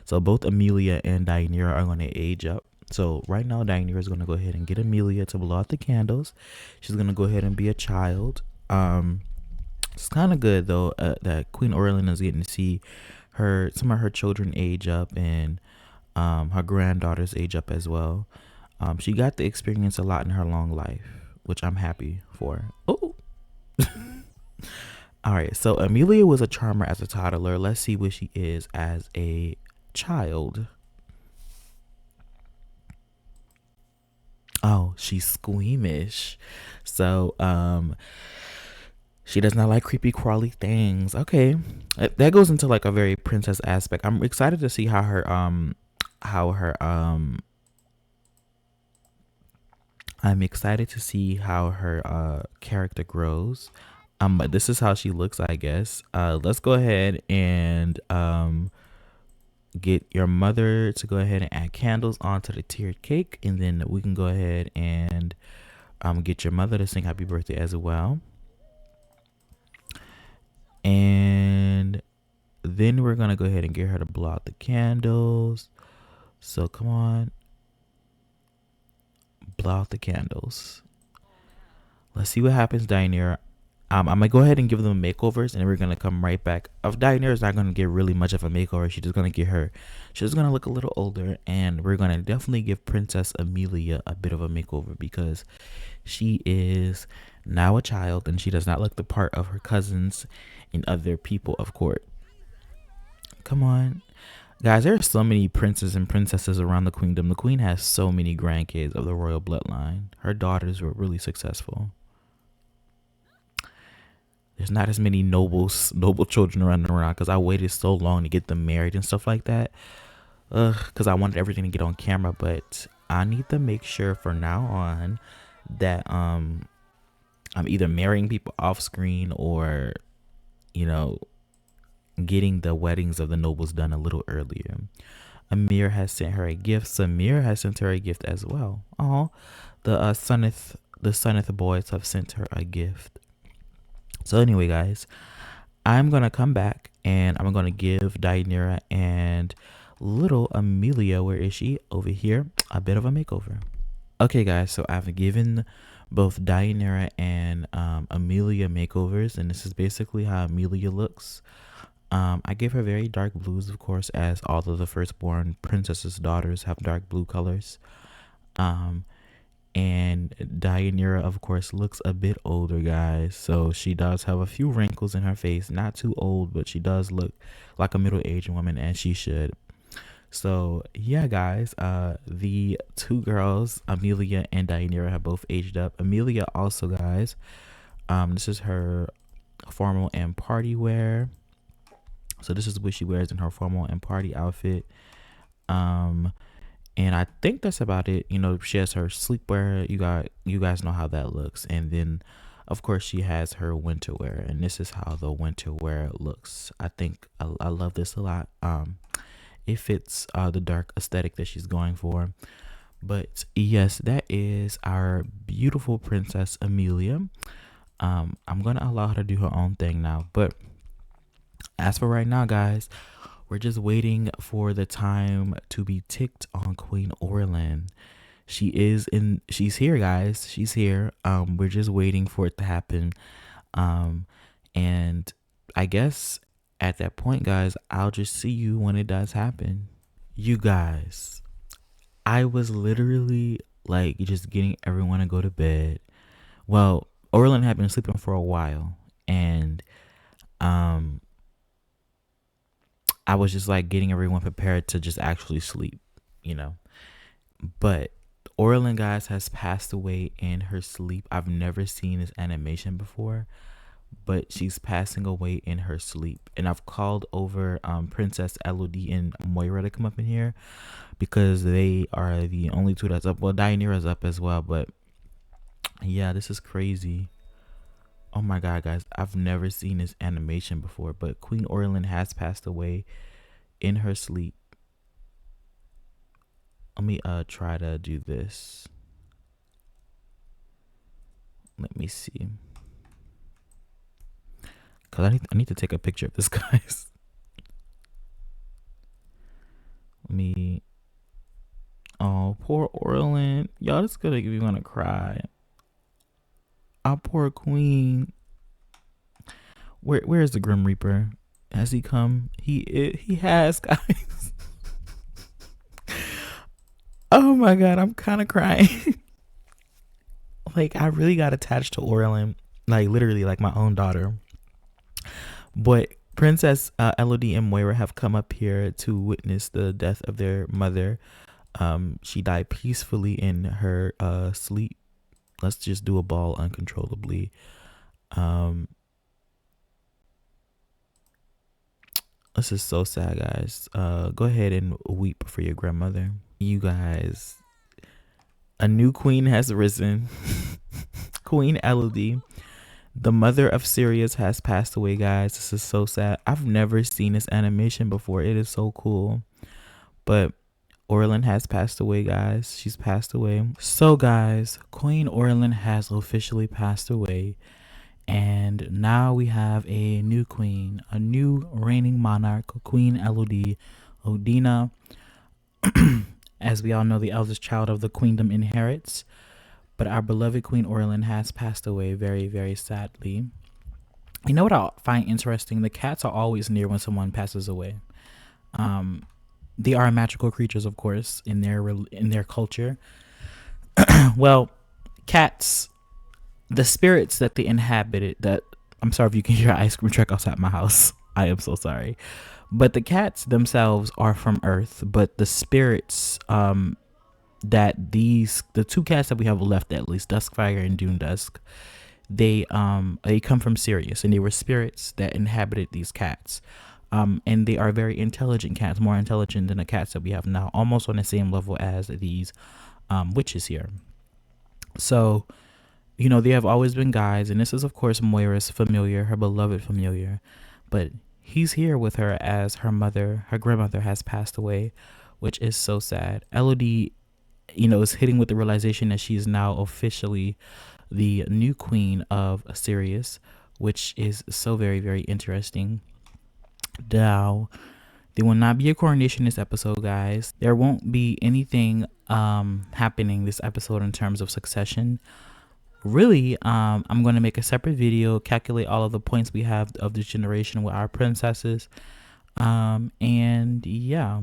So both Amelia and Deianira are going to age up. So right now, Deianira is going to go ahead and get Amelia to blow out the candles. She's going to go ahead and be a child. It's kind of good though that Queen Orlin is getting to see some of her children age up and her granddaughters age up as well. She got to experience a lot in her long life, which I'm happy for. Oh. All right, so Amelia was a charmer as a toddler. Let's see what she is as a child. Oh, she's squeamish. So, she does not like creepy crawly things. Okay. That goes into like a very princess aspect. I'm excited to see how her I'm excited to see how her character grows. But this is how she looks, I guess. Let's go ahead and get your mother to go ahead and add candles onto the tiered cake, and then we can go ahead and get your mother to sing happy birthday as well. And then we're gonna go ahead and get her to blow out the candles. So come on, blow out the candles. Let's see what happens, Deianira. I'm gonna go ahead and give them makeovers, and we're gonna come right back. Deianira's not gonna get really much of a makeover. She's just gonna look a little older, and we're gonna definitely give Princess Amelia a bit of a makeover because she is now a child, and she does not look the part of her cousins and other people of court. Come on, guys. There are so many princes and princesses around the queendom. The queen has so many grandkids of the royal bloodline. Her daughters were really successful. There's not as many noble children running around because I waited so long to get them married and stuff like that. Because I wanted everything to get on camera, but I need to make sure from now on that I'm either marrying people off screen or, getting the weddings of the nobles done a little earlier. Amir has sent her a gift. Samir has sent her a gift as well. Oh, the Sunneth boys have sent her a gift. So anyway, guys, I'm gonna come back and I'm gonna give Deianira and little Amelia, where is she? Over here, a bit of a makeover. Okay, guys, so I've given both Deianira and Amelia makeovers, and this is basically how Amelia looks. I gave her very dark blues, of course, as all of the firstborn princesses' daughters have dark blue colors. And Deianira, of course, looks a bit older, guys. So she does have a few wrinkles in her face. Not too old, but she does look like a middle-aged woman, as she should. So, yeah, guys, the two girls, Amelia and Deianira, have both aged up. Amelia also, guys, this is her formal and party wear. So this is what she wears in her formal and party outfit. And I think that's about it. She has her sleepwear. You guys know how that looks. And then, of course, she has her winter wear. And this is how the winter wear looks. I think I love this a lot. It fits the dark aesthetic that she's going for. But yes, that is our beautiful Princess Amelia. I'm going to allow her to do her own thing now. But as for right now, guys, we're just waiting for the time to be ticked on Queen Orlin. She's here, guys. She's here. We're just waiting for it to happen. And I guess at that point, guys, I'll just see you when it does happen. You guys, I was literally like just getting everyone to go to bed. Well, Orlin had been sleeping for a while, and I was just like getting everyone prepared to just actually sleep, But Orlin, guys, has passed away in her sleep. I've never seen this animation before, but she's passing away in her sleep. And I've called over Princess Elodie and Moira to come up in here because they are the only two that's up. Well, Deianira's up as well, but yeah, this is crazy. Oh my god, guys, I've never seen this animation before, but Queen Orlin has passed away in her sleep. Let me try to do this. Let me see. Cause I need to take a picture of this, guys. Let me. Oh, poor Orlin. Y'all, this is gonna make me wanna cry. Our poor queen. Where is the Grim Reaper? Has he come? He has, guys. Oh my god, I'm kind of crying. Like, I really got attached to Orlin, like literally like my own daughter. But Princess Elodie and Moira have come up here to witness the death of their mother. She died peacefully in her sleep. Let's just do a ball uncontrollably. This is so sad, guys. Go ahead and weep for your grandmother. You guys, a new queen has risen. Queen Elodie, the mother of Sirius, has passed away, guys. This is so sad. I've never seen this animation before. It is so cool. But Orlin has passed away, guys. She's passed away. So, guys, Queen Orlin has officially passed away. And now we have a new queen, a new reigning monarch, Queen Elodie Odina. As we all know, the eldest child of the queendom inherits. But our beloved Queen Orlin has passed away very, very sadly. You know what I find interesting? The cats are always near when someone passes away. They are magical creatures, of course, in their culture. Well, cats, the spirits that they inhabited, that I'm sorry if you can hear an ice cream truck outside my house. I am so sorry. But the cats themselves are from Earth, but the spirits that the two cats that we have left, at least Duskfire and Dune Dusk, they come from Sirius, and they were spirits that inhabited these cats. And they are very intelligent cats, more intelligent than the cats that we have now, almost on the same level as these witches here. So, you know, they have always been guides, and this is, of course, Moira's familiar, her beloved familiar. But he's here with her as her mother, her grandmother, has passed away, which is so sad. Elodie, you know, is hitting with the realization that she is now officially the new queen of Sirius, which is so very, very interesting. Now, there will not be a coronation this episode, guys. There won't be anything happening this episode in terms of succession. Really, I'm going to make a separate video, calculate all of the points we have of this generation with our princesses. And yeah,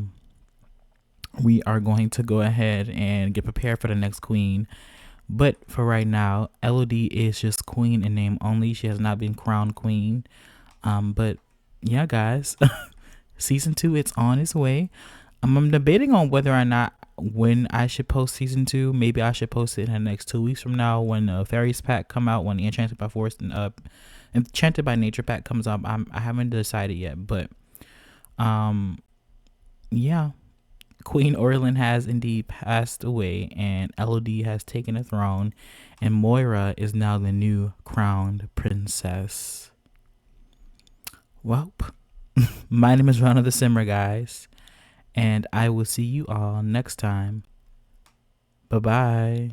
we are going to go ahead and get prepared for the next queen. But for right now, Elodie is just queen in name only. She has not been crowned queen. But yeah, guys, season 2, it's on its way. I'm debating on whether or not when I should post season 2. Maybe I should post it in the next 2 weeks from now when the fairies pack come out, when the Enchanted by Forest and Enchanted by Nature pack comes up. I haven't decided yet, but yeah, Queen Orlin has indeed passed away, and Elodie has taken the throne, and Moira is now the new crowned princess. Well, my name is Ronald the Simmer, guys, and I will see you all next time. Bye-bye.